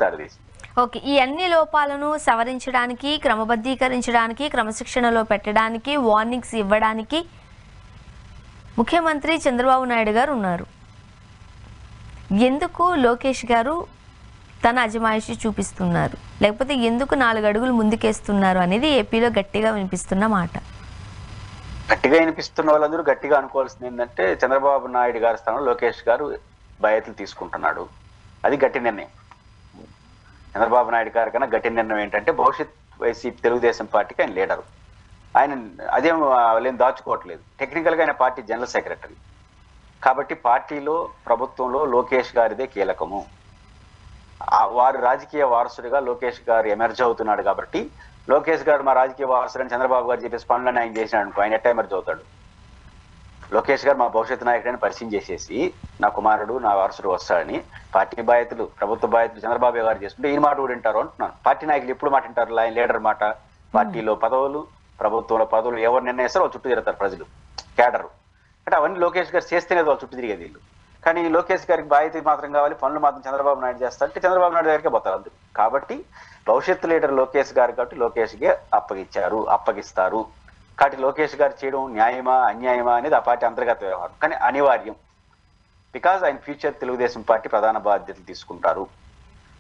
దారితీసింది. ఓకే. ఈ అన్ని లోపాలను సవరించడానికి, క్రమబద్ధీకరించడానికి, క్రమశిక్షణలో పెట్టడానికి, వార్నింగ్స్ ఇవ్వడానికి ముఖ్యమంత్రి చంద్రబాబు నాయుడు గారు ఉన్నారు. ఎందుకు లోకేష్ గారు తన అజమాయిషీ చూపిస్తున్నారు, లేకపోతే ఎందుకు 4 అడుగులు ముందుకేస్తున్నారు అనేది ఏపీలో గట్టిగా వినిపిస్తున్న మాట. గట్టిగా వినిపిస్తున్న వాళ్ళందరూ గట్టిగా అనుకోవాల్సింది ఏంటంటే చంద్రబాబు నాయుడు గారి స్థానంలో లోకేష్ గారు బాధ్యతలు తీసుకుంటున్నాడు. అది గట్టి నిర్ణయం. చంద్రబాబు నాయుడు గారి కన్నా గట్టి నిర్ణయం ఏంటంటే భవిష్యత్ వైసీపీ తెలుగుదేశం పార్టీకి ఆయన లీడరు. ఆయన అదేం వాళ్ళేం దాచుకోవట్లేదు. టెక్నికల్గా ఆయన పార్టీ జనరల్ సెక్రటరీ కాబట్టి పార్టీలో ప్రభుత్వంలో లోకేష్ గారిదే కీలకము. వారు రాజకీయ వారసుడిగా లోకేష్ గారు ఎమర్జ్ అవుతున్నాడు కాబట్టి లోకేష్ గారు మా రాజకీయ వారసుడని చంద్రబాబు గారు చెప్పేసి పనులను ఆయన చేసినాడు అనుకో, ఆయన ఎట్లా ఎమర్జ్ అవుతాడు? లోకేష్ గారు మా భవిష్యత్తు నాయకుడని పరిచయం చేసేసి నా కుమారుడు నా వారసుడు వస్తాడని పార్టీ బాధ్యతలు ప్రభుత్వ బాధ్యతలు చంద్రబాబు గారు చేసుకుంటే ఈయన మాట కూడా వింటారు అంటున్నాను. పార్టీ నాయకులు ఎప్పుడు మాట వింటారు? ఆయన లీడర్ మాట. పార్టీలో పదవులు ప్రభుత్వంలో పదవులు ఎవరు నిర్ణయిస్తారో వాళ్ళు చుట్టూ తిరుగుతారు ప్రజలు, కేడరు. అంటే అవన్నీ లోకేష్ గారు చేస్తేనే వాళ్ళు చుట్టూ తిరిగేది వీళ్ళు. కానీ లోకేష్ గారికి బాధ్యత మాత్రం కావాలి, పనులు మాత్రం చంద్రబాబు నాయుడు చేస్తారంటే చంద్రబాబు నాయుడు దగ్గరికి పోతారు అందరూ. కాబట్టి భవిష్యత్తు లీడర్ లోకేష్ గారు కాబట్టి లోకేష్కే అప్పగిస్తారు. కాబట్టి లోకేష్ గారు చేయడం న్యాయమా అన్యాయమా అనేది ఆ పార్టీ అంతర్గత వ్యవహారం. కానీ అనివార్యం. బికాజ్ ఆయన ఫ్యూచర్ తెలుగుదేశం పార్టీ ప్రధాన బాధ్యతలు తీసుకుంటారు.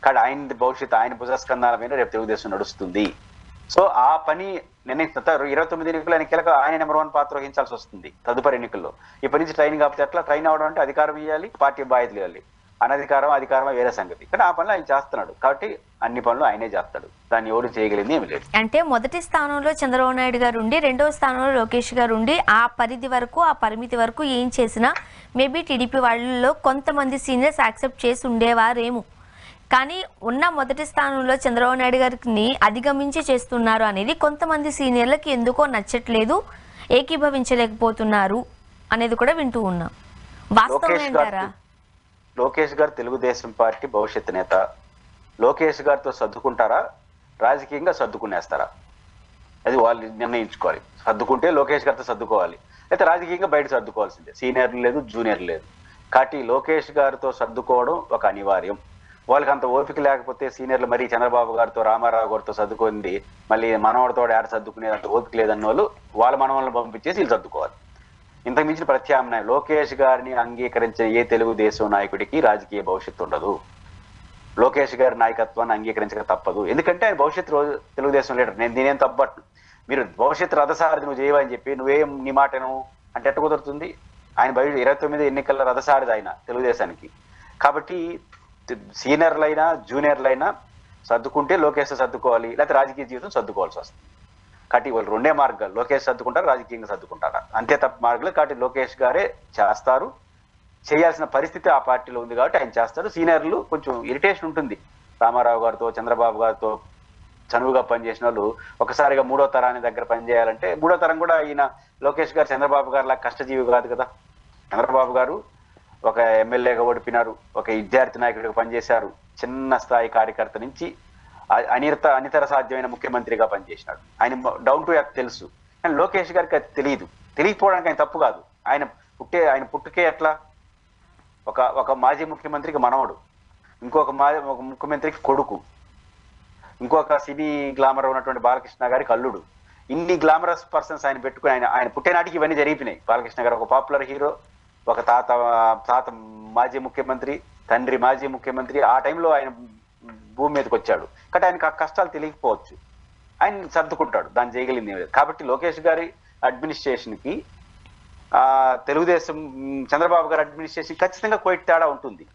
కానీ ఆయన భవిష్యత్తు ఆయన భుజస్కంధాల మీద రేపు తెలుగుదేశం నడుస్తుంది. సో ఆ పని నిర్ణయిస్తారు. 29 ఎన్నికలు ఆయన కీలక ఆయన నెంబర్ 1 పాత్ర వహించాల్సి వస్తుంది తదుపరి ఎన్నికల్లో. ఇప్పటి నుంచి ట్రైనింగ్ కాకపోతే ఎట్లా? ట్రైన్ అవడం అంటే అధికారం ఇవ్వాలి, పార్టీ బాధ్యతలు ఇవ్వాలి. అధికారమా వేరే సంగతి. కానీ ఆ పనులు ఆయన చేస్తున్నాడు కాబట్టి అన్ని పనులు ఆయనే చేస్తాడు. దాన్ని ఎవరు చేయగలిగింది ఏమి లేదు. అంటే మొదటి స్థానంలో చంద్రబాబు నాయుడు గారు ఉండి, రెండవ స్థానంలో లోకేష్ గారు ఉండి, ఆ పరిధి వరకు ఆ పరిమితి వరకు ఏం చేసినా మేబీ టీడీపీ వాళ్ళలో కొంతమంది సీనియర్స్ యాక్సెప్ట్ చేసి ఉండేవారేమో. కానీ ఉన్న మొదటి స్థానంలో చంద్రబాబు నాయుడు గారిని అధిగమించి చేస్తున్నారు అనేది కొంతమంది సీనియర్లకి ఎందుకో నచ్చట్లేదు, ఏకీభవించలేకపోతున్నారు అనేది కూడా వింటూ ఉన్నాం. వాస్తవం ఏంటారా? లోకేష్ గారు తెలుగుదేశం పార్టీ భవిష్యత్ నేత. లోకేష్ గారితో సర్దుకుంటారా, రాజకీయంగా సర్దుకునేస్తారా? అది వాళ్ళు నిర్ణయించుకోవాలి. సర్దుకుంటే లోకేష్ గారితో సర్దుకోవాలి, అయితే రాజకీయంగా బయట సర్దుకోవాల్సిందే. సీనియర్ లేదు, జూనియర్ లేదు. కాబట్టి లోకేష్ గారితో సర్దుకోవడం ఒక అనివార్యం. వాళ్ళకి అంత ఓపిక లేకపోతే సీనియర్లు మరీ చంద్రబాబు గారితో రామారావు గారితో సర్దుకుంది మళ్ళీ మనవాడితో ఆడ సర్దుకునేది అంత ఓపిక లేదన్న వాళ్ళు వాళ్ళ మనవాళ్ళని పంపించేసి వీళ్ళు సర్దుకోవాలి. ఇంతకు మించిన ప్రత్యామ్నాయం లోకేష్ గారిని అంగీకరించే ఏ తెలుగుదేశం నాయకుడికి రాజకీయ భవిష్యత్తు ఉండదు. లోకేష్ గారి నాయకత్వాన్ని అంగీకరించక తప్పదు. ఎందుకంటే ఆయన భవిష్యత్తు తెలుగుదేశం లీడర్. నేను దీనేం తప్పట్టు. మీరు భవిష్యత్తు రథసారథి నువ్వు చేయవని చెప్పి నువ్వేం నీ మాటను అంటే ఎట్ట కుదురుతుంది? ఆయన 29 ఎన్నికల రథసారథి ఆయన తెలుగుదేశానికి. కాబట్టి సీనియర్లైనా జూనియర్లైనా సర్దుకుంటే లోకేష్ సర్దుకోవాలి, లేకపోతే రాజకీయ జీవితం సర్దుకోవాల్సి వస్తుంది. కాబట్టి వాళ్ళు రెండే మార్గాలు, లోకేష్ సర్దుకుంటారు, రాజకీయంగా సర్దుకుంటారా, అంతే తప్ప మార్గాలు. కాబట్టి లోకేష్ గారే చేస్తారు. చేయాల్సిన పరిస్థితి ఆ పార్టీలో ఉంది కాబట్టి ఆయన చేస్తారు. సీనియర్లు కొంచెం ఇరిటేషన్ ఉంటుంది. రామారావు గారితో చంద్రబాబు గారితో చనువుగా పనిచేసిన వాళ్ళు ఒకసారిగా 3వ తరాన్ని దగ్గర పనిచేయాలంటే 3వ తరం కూడా ఈయన లోకేష్ గారు చంద్రబాబు గారిలా కష్టజీవి కాదు కదా. చంద్రబాబు గారు ఒక ఎమ్మెల్యేగా ఓడిపినారు, ఒక విద్యార్థి నాయకుడిగా పనిచేశారు, చిన్న స్థాయి కార్యకర్త నుంచి అనితర సాధ్యమైన ముఖ్యమంత్రిగా పనిచేసినాడు. ఆయన డౌన్ టు ఎర్త్ తెలుసు. కానీ లోకేష్ గారికి అది తెలియదు. తెలియకపోవడానికి ఆయన తప్పు కాదు. ఆయన పుట్టుకే ఎట్లా? ఒక మాజీ ముఖ్యమంత్రికి మనవడు, ఇంకొక ముఖ్యమంత్రికి కొడుకు, ఇంకొక సినీ గ్లామర్ ఉన్నటువంటి బాలకృష్ణ గారికి అల్లుడు. ఇన్ని గ్లామరస్ పర్సన్స్ ఆయన పెట్టుకుని ఆయన పుట్టేనాటికి ఇవన్నీ జరిగిపోయినాయి. బాలకృష్ణ గారు ఒక పాపులర్ హీరో, ఒక తాత మాజీ ముఖ్యమంత్రి, తండ్రి మాజీ ముఖ్యమంత్రి. ఆ టైంలో ఆయన భూమి మీదకి వచ్చాడు కాబట్టి ఆయనకు ఆ కష్టాలు తెలియకపోవచ్చు. ఆయన సర్దుకుంటాడు, దాన్ని చేయగలిగింది. కాబట్టి లోకేష్ గారి అడ్మినిస్ట్రేషన్కి తెలుగుదేశం చంద్రబాబు గారి అడ్మినిస్ట్రేషన్ ఖచ్చితంగా కోయిట్ తేడా ఉంటుంది.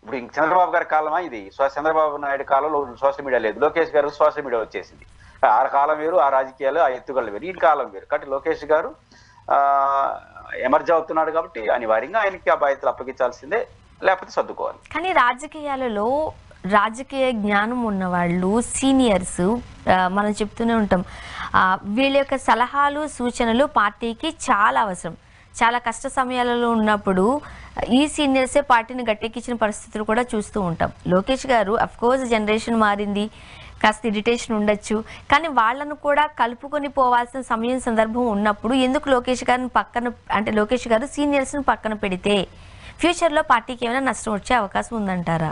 ఇప్పుడు చంద్రబాబు గారి కాలమా ఇది? చంద్రబాబు నాయుడు కాలంలో సోషల్ మీడియా లేదు, లోకేష్ గారు సోషల్ మీడియా వచ్చేసింది. ఆ కాలం వేరు, ఆ రాజకీయాలు ఆ ఎత్తుగడలు వేరు, ఈ కాలం వేరు. కాబట్టి లోకేష్ గారు ఎమర్జ్ అవుతున్నాడు కాబట్టి అనివార్యంగా ఆయనకి ఆ బాధ్యతలు అప్పగించాల్సిందే, లేకపోతే సర్దుకోవాలి. కానీ రాజకీయాలలో రాజకీయ జ్ఞానం ఉన్నవాళ్ళు సీనియర్స్ మనం చెప్తూనే ఉంటాం, వీళ్ళ యొక్క సలహాలు సూచనలు పార్టీకి చాలా అవసరం. చాలా కష్ట సమయాలలో ఉన్నప్పుడు ఈ సీనియర్సే పార్టీని గట్టెక్కించిన పరిస్థితులు కూడా చూస్తూ ఉంటాం. లోకేష్ గారు అఫ్కోర్స్ జనరేషన్ మారింది, కాస్త ఇరిటేషన్ ఉండొచ్చు, కానీ వాళ్ళను కూడా కలుపుకొని పోవాల్సిన సమయం సందర్భం ఉన్నప్పుడు ఎందుకు లోకేష్ గారిని లోకేష్ గారు సీనియర్స్ని పక్కన పెడితే ఫ్యూచర్లో పార్టీకి ఏమైనా నష్టం వచ్చే అవకాశం ఉందంటారా?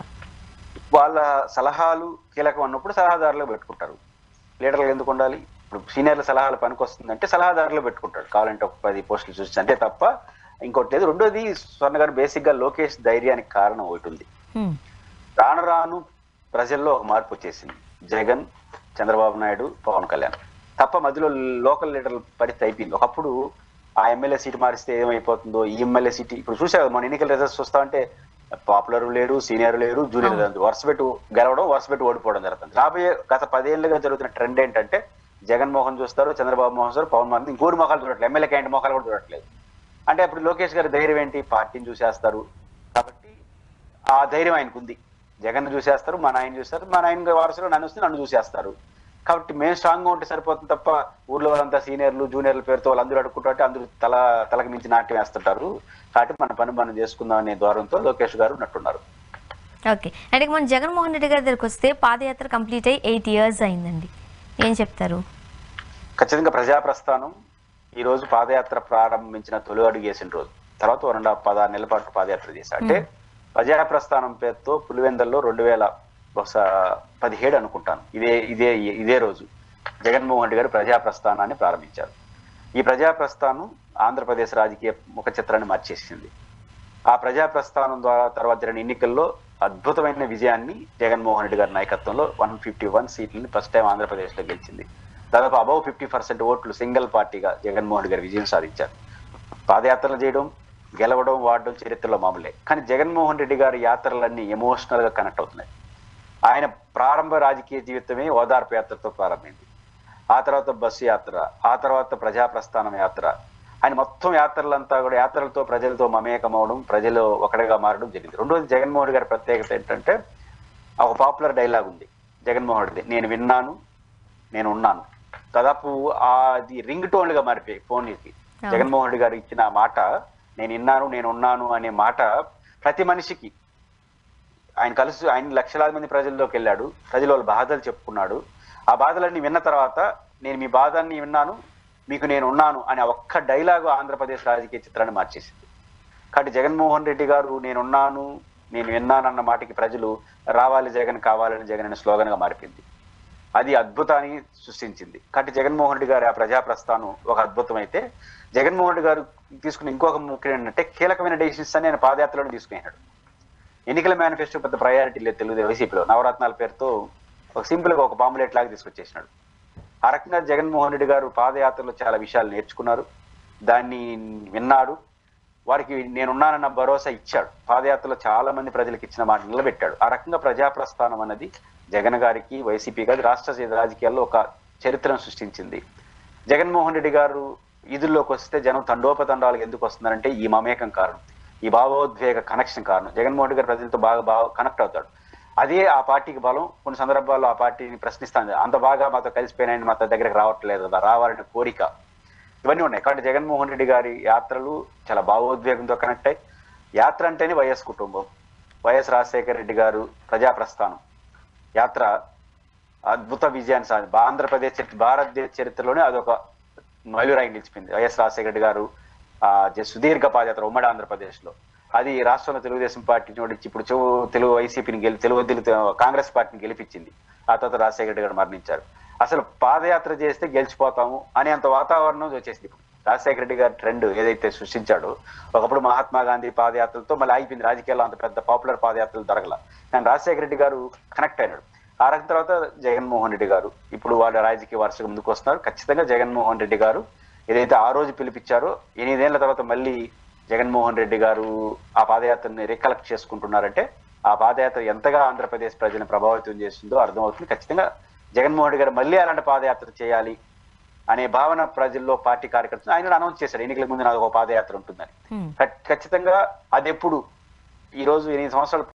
వాళ్ళ సలహాలు కీలకం అన్నప్పుడు సలహాదారులు పెట్టుకుంటారు. లీడర్లు ఎందుకు ఉండాలి? ఇప్పుడు సీనియర్ల సలహాలు పనికొస్తుందంటే సలహాదారులు పెట్టుకుంటాడు, కావాలంటే ఒక 10 పోస్టులు చూసి, అంతే తప్ప ఇంకోటి లేదు. రెండోది, స్వర్ణ గారు బేసిక్ గా లోకేష్ ధైర్యానికి కారణం ఒకటి ఉంది. రాను రాను ప్రజల్లో ఒక మార్పు వచ్చేసింది. జగన్, చంద్రబాబు నాయుడు, పవన్ కళ్యాణ్ తప్ప మధ్యలో లోకల్ లీడర్ల పరిస్థితి అయిపోయింది. ఒకప్పుడు ఆ ఎమ్మెల్యే సీటు మారిస్తే ఏమైపోతుందో, ఈ ఎమ్మెల్యే సీటు ఇప్పుడు చూసావు, మన ఎన్నికల రిజల్ట్స్ చూస్తా ఉంటే పాపులర్ లేరు, సీనియర్ లేరు, జూనియర్ లేరు, వరుస పెట్టి గెలవడం, వరుస పెట్టి ఓడిపోవడం జరుగుతుంది. రాబోయే గత 10 ఏళ్ళుగా జరుగుతున్న ట్రెండ్ ఏంటంటే జగన్మోహన్ చూస్తారు, చంద్రబాబు మోహన్ చూస్తారు, పవన్ మోహన్ ఇంకోటి మొఖాలు చూడట్లేదు, ఎమ్మెల్యే క్యాండి మొఖాలు కూడా చూడట్లేదు. అంటే అప్పుడు లోకేష్ గారి ధైర్యం ఏంటి? పార్టీని చూసేస్తారు కాబట్టి ఆ ధైర్యం ఆయనకు ఉంది. జగన్ చూసేస్తారు, మా నాయన చూస్తారు, మా నాయన వారసులు నన్ను వస్తే నన్ను చూసేస్తారు కాబట్టి మేము స్ట్రాంగ్ గా ఉంటే సరిపోతుంది తప్ప ఊర్లో వాళ్ళంతా సీనియర్లు జూనియర్ల పేరుతో వాళ్ళందరూ అడుక్కుంటుంటే అందరూ తలకి మించి నాట్యం వేస్తుంటారు. కాబట్టి మన పని మనం చేసుకుందాం అనే ద్వారంతో లోకేష్ గారు ఉన్నట్టున్నారు. ఓకే, అంటే మన జగన్మోహన్ రెడ్డి గారి దగ్గరికి వస్తే పాదయాత్ర కంప్లీట్ అయ్యి 8 years అయిందండి, ఏం చెప్తారు? ఖచ్చితంగా ప్రజాప్రస్థానం ఈ రోజు పాదయాత్ర ప్రారంభించిన తొలి అడుగు వేసిన రోజు, తర్వాత 16 నెలల పాటు పాదయాత్ర చేశారు. అంటే ప్రజాప్రస్థానం పేరుతో పులివెందల్లో 2017 అనుకుంటాను, ఇదే రోజు జగన్మోహన్ రెడ్డి గారు ప్రజాప్రస్థానాన్ని ప్రారంభించారు. ఈ ప్రజాప్రస్థానం ఆంధ్రప్రదేశ్ రాజకీయ ముఖ చిత్రాన్ని మార్చేసింది. ఆ ప్రజాప్రస్థానం ద్వారా తర్వాత జరిగిన ఎన్నికల్లో అద్భుతమైన విజయాన్ని జగన్మోహన్ రెడ్డి గారి నాయకత్వంలో 151 సీట్లని ఫస్ట్ టైం ఆంధ్రప్రదేశ్ లో గెలిచింది. దాదాపు అబౌవ్ 50% ఓట్లు సింగిల్ పార్టీగా జగన్మోహన్ రెడ్డి గారు విజయం సాధించారు. పాదయాత్రలు చేయడం, గెలవడం, వాడడం చరిత్రలో మామూలే. కానీ జగన్మోహన్ రెడ్డి గారి యాత్రలన్నీ ఎమోషనల్ గా కనెక్ట్ అవుతున్నాయి. ఆయన ప్రారంభ రాజకీయ జీవితమే ఓదార్పు యాత్రతో ప్రారంభమైంది. ఆ తర్వాత బస్సు యాత్ర, ఆ తర్వాత ప్రజాప్రస్థానం యాత్ర. ఆయన మొత్తం యాత్రలంతా కూడా యాత్రలతో ప్రజలతో మమేకమవడం, ప్రజలు ఒకటిగా మారడం జరిగింది. రెండోది, జగన్మోహన్ గారి ప్రత్యేకత ఏంటంటే ఒక పాపులర్ డైలాగ్ ఉంది జగన్మోహన్ రెడ్డి, నేను విన్నాను, నేను ఉన్నాను. దాదాపు అది రింగ్ టోన్లుగా మారిపోయాయి ఫోన్కి. జగన్మోహన్ రెడ్డి గారు ఇచ్చిన మాట, నేను విన్నాను, నేను ఉన్నాను అనే మాట ప్రతి మనిషికి, ఆయన లక్షలాది మంది ప్రజల్లోకి వెళ్ళాడు, ప్రజల వాళ్ళ బాధలు చెప్పుకున్నాడు. ఆ బాధలన్నీ విన్న తర్వాత నేను మీ బాధల్ని విన్నాను, మీకు నేను ఉన్నాను అనే ఒక్క డైలాగు ఆంధ్రప్రదేశ్ రాజకీయ చిత్రాన్ని మార్చేసింది. కాబట్టి జగన్మోహన్ రెడ్డి గారు నేనున్నాను, నేను విన్నానన్న మాటకి ప్రజలు రావాలి జగన్, కావాలని జగన్ అనే స్లోగన్ గా మారిపోయింది. అది అద్భుతాన్ని సృష్టించింది. కాబట్టి జగన్మోహన్ రెడ్డి గారి ఆ ప్రజాప్రస్థానం ఒక అద్భుతం అయితే, జగన్మోహన్ రెడ్డి గారు తీసుకున్న ఇంకొక ముఖ్యం ఏంటంటే కీలకమైన డెసిషన్స్ అని ఆయన పాదయాత్రలోనే తీసుకున్నాడు. ఎన్నికల మేనిఫెస్టో పెద్ద ప్రయారిటీ లేదు తెలుగుదేశం వైసీపీలో, నవరత్నాల పేరుతో ఒక సింపుల్ గా ఒక పాంప్లెట్ లాగా తీసుకొచ్చేసినాడు. ఆ రకంగా జగన్మోహన్ రెడ్డి గారు పాదయాత్రలో చాలా విషయాలు నేర్చుకున్నారు, దాన్ని విన్నాడు, వారికి నేనున్నానన్న భరోసా ఇచ్చాడు. పాదయాత్రలో చాలా మంది ప్రజలకు ఇచ్చిన మాట నిలబెట్టాడు. ఆ రకంగా ప్రజాప్రస్థానం అన్నది జగన్ గారికి, వైసీపీ గారి రాష్ట్ర రాజకీయాల్లో ఒక చరిత్రను సృష్టించింది. జగన్మోహన్ రెడ్డి గారు ఈదుల్లోకి వస్తే జనం తండోపతండాలకు ఎందుకు వస్తున్నారంటే ఈ మమేకం కారణం, ఈ భావోద్వేగ కనెక్షన్ కారణం. జగన్మోహన్ రెడ్డి గారు ప్రజలతో బాగా కనెక్ట్ అవుతాడు. అదే ఆ పార్టీకి బలం. కొన్ని సందర్భాల్లో ఆ పార్టీని ప్రశ్నిస్తాను, అంత బాగా మాతో కలిసిపోయినాయని మాతో దగ్గరకు రావట్లేదు కదా, రావాలనే కోరిక, ఇవన్నీ ఉన్నాయి. కాబట్టి జగన్మోహన్ రెడ్డి గారి యాత్రలు చాలా భావోద్వేగంతో కనెక్ట్ అయ్యి, యాత్ర అంటేనే వైఎస్ కుటుంబం, వైఎస్ రాజశేఖర రెడ్డి గారు ప్రజాప్రస్థానం యాత్ర అద్భుత విజయాన్ని సాధించి ఆంధ్రప్రదేశ్ భారతదేశ చరిత్రలోనే అదొక మైలురాయి నిలిచిపోయింది. వైఎస్ రాజశేఖర రెడ్డి గారు సుదీర్ఘ పాదయాత్ర ఉమ్మడి ఆంధ్రప్రదేశ్ లో, అది రాష్ట్రంలో తెలుగుదేశం పార్టీని ఓడించి ఇప్పుడు తెలుగు వైసీపీని కాంగ్రెస్ పార్టీని గెలిపించింది. ఆ తర్వాత రాజశేఖర రెడ్డి గారు మరణించారు. అసలు పాదయాత్ర చేస్తే గెలిచిపోతాము అనేంత వాతావరణం వచ్చేసింది. ఇప్పుడు రాజశేఖర రెడ్డి గారి ట్రెండ్ ఏదైతే సృష్టించాడో, ఒకప్పుడు మహాత్మా గాంధీ పాదయాత్రలతో మళ్ళీ ఆగిపోయింది, రాజకీయాల్లో అంత పెద్ద పాపులర్ పాదయాత్రలు దొరకల. కానీ రాజశేఖర రెడ్డి గారు కనెక్ట్ అయినాడు. ఆ రకం తర్వాత జగన్మోహన్ రెడ్డి గారు ఇప్పుడు వాళ్ళ రాజకీయ వారసుగా ముందుకు వస్తున్నారు. ఖచ్చితంగా జగన్మోహన్ రెడ్డి గారు ఏదైతే ఆ రోజు పిలిపించారో 8 ఏళ్ల తర్వాత మళ్ళీ జగన్మోహన్ రెడ్డి గారు ఆ పాదయాత్రని రికలెక్ట్ చేసుకుంటున్నారంటే ఆ పాదయాత్ర ఎంతగా ఆంధ్రప్రదేశ్ ప్రజలను ప్రభావితం చేస్తుందో అర్థమవుతుంది. ఖచ్చితంగా జగన్మోహన్ రెడ్డి గారు మళ్ళీ అలాంటి పాదయాత్ర చేయాలి అనే భావన ప్రజల్లో, పార్టీ కార్యకర్తలు ఆయన అనౌన్స్ చేశారు, ఎన్నికల ముందు నాకు ఒక పాదయాత్ర ఉంటుందని. ఖచ్చితంగా అది ఎప్పుడు ఈ రోజు 8 సంవత్సరాలు